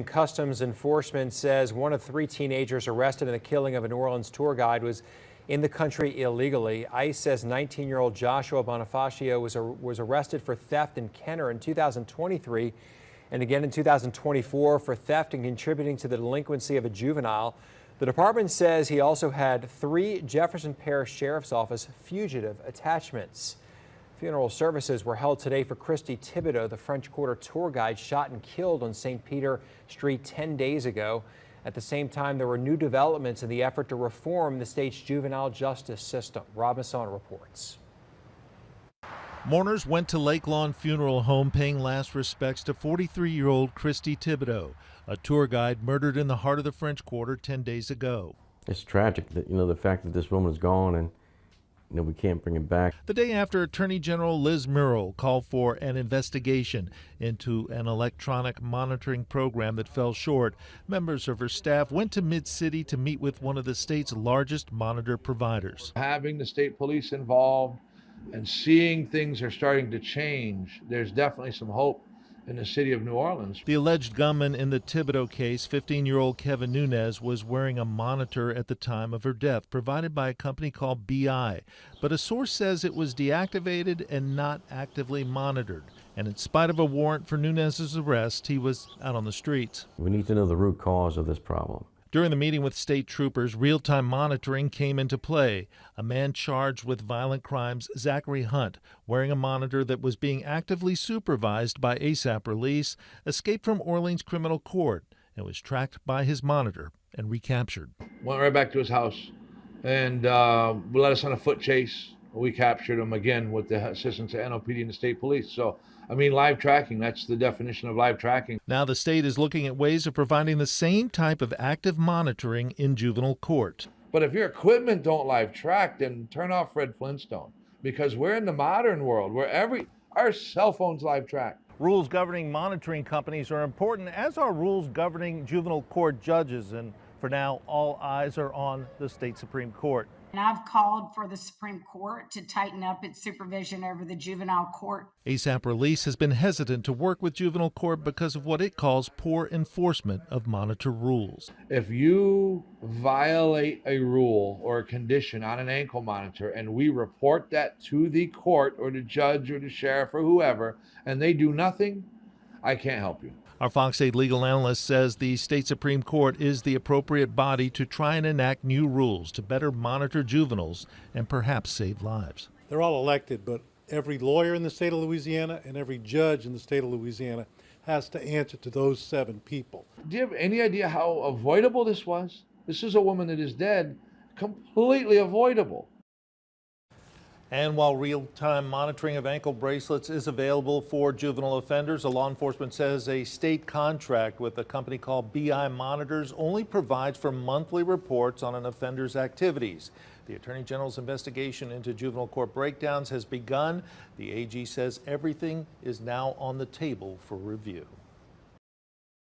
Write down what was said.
Customs enforcement says one of 3 teenagers arrested in the killing of a New Orleans tour guide was in the country illegally. ICE says 19-year-old Joshua Bonifacio was arrested for theft in Kenner in 2023 and again in 2024 for theft and contributing to the delinquency of a juvenile. The department says he also had 3 Jefferson Parish Sheriff's Office fugitive attachments. Funeral services were held today for Christy Thibodeau, the French Quarter tour guide shot and killed on St. Peter Street 10 days ago. At the same time, there were new developments in the effort to reform the state's juvenile justice system. Rob Masson reports. Mourners went to Lake Lawn Funeral Home paying last respects to 43-year-old Christy Thibodeau, a tour guide murdered in the heart of the French Quarter 10 days ago. It's tragic that, the fact that this woman is gone and we can't bring him back. The day after Attorney General Liz Murrill called for an investigation into an electronic monitoring program that fell short, members of her staff went to Mid-City to meet with one of the state's largest monitor providers. Having the state police involved and seeing things are starting to change, there's definitely some hope in the city of New Orleans. The alleged gunman in the Thibodeau case, 15-year-old Kevin Nunez, was wearing a monitor at the time of her death, provided by a company called BI. But a source says it was deactivated and not actively monitored. And in spite of a warrant for Nunez's arrest, he was out on the streets. We need to know the root cause of this problem. During the meeting with state troopers, real-time monitoring came into play. A man charged with violent crimes, Zachary Hunt, wearing a monitor that was being actively supervised by ASAP Release, escaped from Orleans Criminal Court and was tracked by his monitor and recaptured. Went right back to his house and let us on a foot chase. We captured him again with the assistance of NOPD and the state police. So, live tracking, that's the definition of live tracking. Now the state is looking at ways of providing the same type of active monitoring in juvenile court. But if your equipment don't live track, then turn off Fred Flintstone, because we're in the modern world where our cell phones live track. Rules governing monitoring companies are important, as are rules governing juvenile court judges. And for now, all eyes are on the state Supreme Court. And I've called for the Supreme Court to tighten up its supervision over the juvenile court. ASAP Release has been hesitant to work with juvenile court because of what it calls poor enforcement of monitor rules. If you violate a rule or a condition on an ankle monitor and we report that to the court or the judge or the sheriff or whoever, and they do nothing, I can't help you. Our Fox 8 legal analyst says the state Supreme Court is the appropriate body to try and enact new rules to better monitor juveniles and perhaps save lives. They're all elected, but every lawyer in the state of Louisiana and every judge in the state of Louisiana has to answer to those 7 people. Do you have any idea how avoidable this was? This is a woman that is dead, completely avoidable. And while real-time monitoring of ankle bracelets is available for juvenile offenders, a law enforcement says a state contract with a company called BI Monitors only provides for monthly reports on an offender's activities. The Attorney General's investigation into juvenile court breakdowns has begun. The AG says everything is now on the table for review.